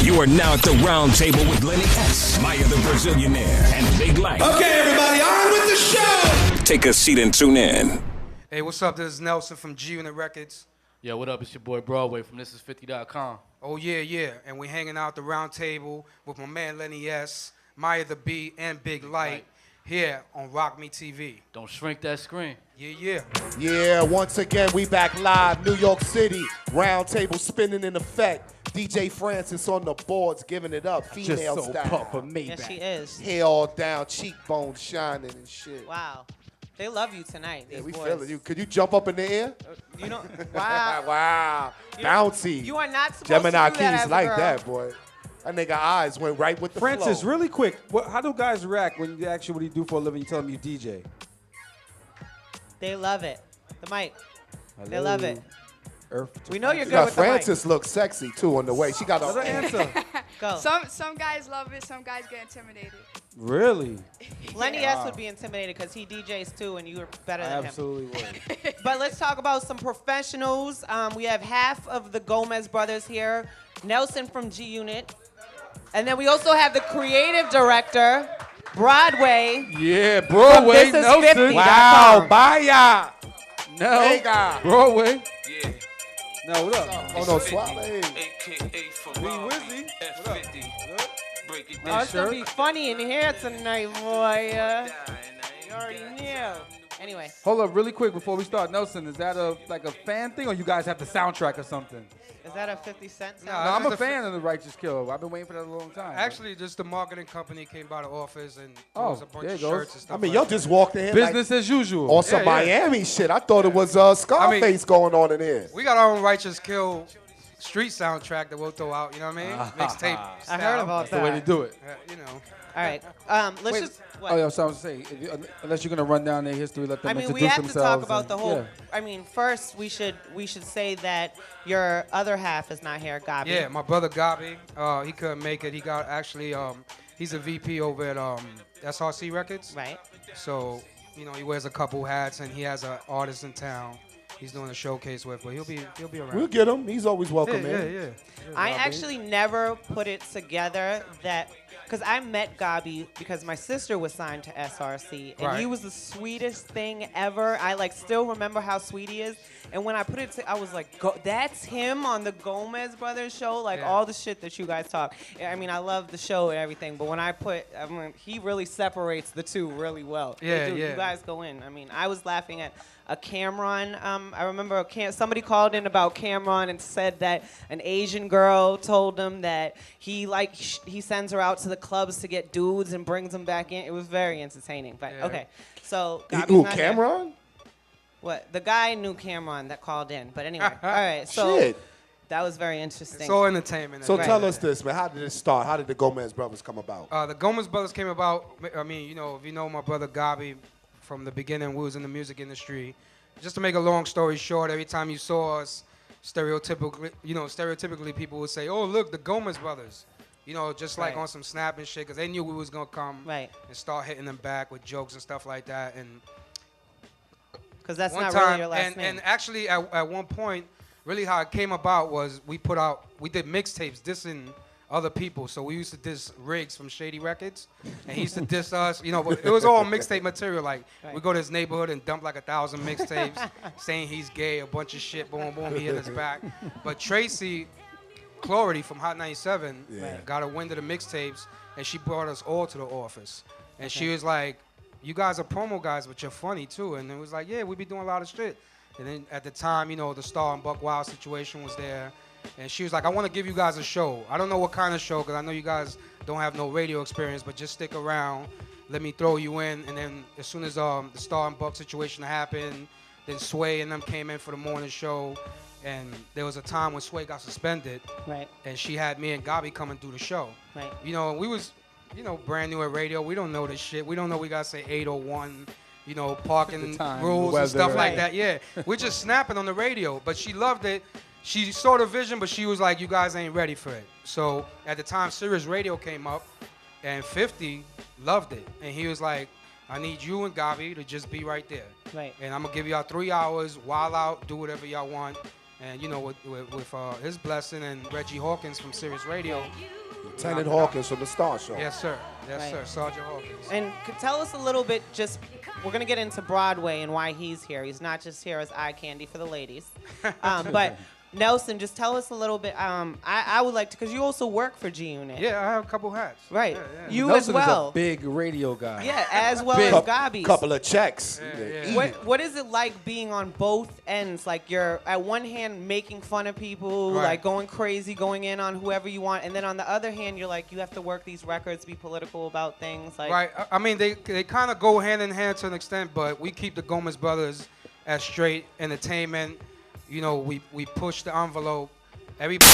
You are now at the Roundtable with Lenny S, Maya the Brazilianaire, and Big Lite. Okay, everybody, on with the show! Take a seat and tune in. Hey, what's up? This is Nelson from G Unit Records. Yo, what up? It's your boy Broadway from thisis50.com. Oh, yeah. And we hanging out at the Roundtable with my man Lenny S, Maya the B, and Big Lite here on RockMeTV. Don't shrink that screen. Yeah. Yeah, once again, we back live, New York City. Roundtable spinning in effect. DJ Francis on the boards giving it up, female Just so style. pump me Yes, back. she is. Hair all down, cheekbones shining and shit. Wow. They love you tonight, Yeah, these we boys. feeling you. Could you jump up in the air? You know, wow. Wow. Bouncy. You are not supposed Gemini to do that keys as a like girl. that, boy. That nigga eyes went right with the Francis, flow. really quick, how do guys react when you ask you what you do for a living? You tell them you DJ. They love it. The mic. They love it. Earth. We know you're good Now, with Francis looks sexy too on the way. She got Let her a answer. the mic. Go. Some guys love it, some guys get intimidated. Really? Lenny S would be intimidated because he DJs too, and you are better I than him. absolutely would. But let's talk about some professionals. We have half of the Gomez brothers here. Nelson from G Unit. And then we also have the creative director, Broadway. Yeah, Broadway, From Nelson. thisis50.com. wow, bye No, Mega. Broadway. Yeah. No, what up? Oh no, Swale. AKA for Wizzy. What up? F50. Break it Oh, down. it's going to be funny in here tonight, boy. You already knew. Anyway, Hold up, really quick before we start. Nelson, is that like a fan thing, or you guys have the soundtrack or something? is that a 50 Cent Nah, song? No, I'm just a a fan of the Righteous Kill. I've been waiting for that a long time. Actually, just the marketing company came by the office and Oh, there was a bunch there of it goes. shirts and stuff. I mean, like y'all that. just walked in here business as usual. like on some Yeah, yeah. Miami shit. I thought it was Scarface going on in here. We got our own Righteous Kill street soundtrack that we'll throw out, you know what I mean? Mixtape I style. heard about That's the way to do it. You know. All right. Let's Wait. just. What? Oh, yeah, so I was saying, unless you're gonna run down their history, let them I mean, introduce we have to themselves. talk about and- the whole. Yeah. I mean, first we should say that your other half is not here, Gabi. Yeah, my brother Gabi, he couldn't make it. He got actually, he's a VP over at SRC Records. Right. So, you know, he wears a couple hats and he has an artist in town he's doing a showcase with, but he'll be around. We'll get him. He's always welcome, yeah, man. yeah. I actually never put it together that because I met Gabi because my sister was signed to SRC and Right. he was the sweetest thing ever. I like still remember how sweet he is. And when I put it, I was like, that's him on the Gomez Brothers show. Like Yeah. all the shit that you guys talk. I mean, I love the show and everything, but when I mean, he really separates the two really well. They Yeah, do. yeah. You guys go in. I mean, I was laughing at a Cameron. I remember somebody called in about Cameron and said that an Asian girl told him that he sends her out to the clubs to get dudes and brings them back in. It was very entertaining. But Yeah. okay, so He- Gabi's Who, not here. Cameron? What? The guy knew Cameron that called in. But anyway, all right. So Shit. that was very interesting. It's all entertainment. So Right. tell us this, man. How did it start? How did the Gomez brothers come about? The Gomez Brothers came about, I mean, you know, if you know my brother Gabi from the beginning, we was in the music industry. Just to make a long story short, every time you saw us, stereotypically people would say, oh, look, the Gomez Brothers. You know, just like Right. on some snap and shit, because they knew we was going to come Right. and start hitting them back with jokes and stuff like that. And Because that's one not time, really your last name. and actually at one point, really how it came about was we did mixtapes dissing other people. So we used to diss Riggs from Shady Records, and he used to diss us. You know, but it was all mixtape material. Like we go to his neighborhood and dump like 1,000 mixtapes, saying he's gay, a bunch of shit. Boom, boom, he hit us back. But Tracy Clarity from Hot 97 got a wind of the mixtapes, and she brought us all to the office, and she was like, "You guys are promo guys, but you're funny too." And it was like, "Yeah, we be doing a lot of shit." And then at the time, you know, the Star and Buck Wild situation was there. And she was like, I want to give you guys a show. I don't know what kind of show, because I know you guys don't have no radio experience, but just stick around. Let me throw you in. And then as soon as the Star and Buck situation happened, then Sway and them came in for the morning show. And there was a time when Sway got suspended. Right. And she had me and Gabi coming through the show. Right. You know, we was, you know, brand new at radio. We don't know this shit. We don't know we got to say 801. You know, parking time, rules weather, and stuff right. like that. Yeah, we're just snapping on the radio. But she loved it. She saw the vision, but she was like, you guys ain't ready for it. So at the time, Sirius Radio came up, and 50 loved it. And he was like, I need you and Gabi to just be right there. Right. And I'm going to give y'all 3 hours, wild out, do whatever y'all want. And you know, with his blessing and Reggie Hawkins from Sirius Radio. Lieutenant Hawkins from the Star Show. Yes, sir. Yes, Right. sir. Sergeant Hawkins. And tell us a little bit, just, we're going to get into Broadway and why he's here. He's not just here as eye candy for the ladies. But Nelson, just tell us a little bit. I would like to, because you also work for G-Unit. Yeah, I have a couple hats. Right. Yeah, yeah. You Nelson as well. is a big radio guy. Yeah, as well as Gabi's. Couple of checks. Yeah. What is it like being on both ends? Like you're at one hand making fun of people, Right. like going crazy, going in on whoever you want, and then on the other hand, you're like you have to work these records, be political about things. Like Right. I mean, they kind of go hand in hand to an extent, but we keep the Gomez brothers as straight entertainment. You know, we push the envelope. Everybody.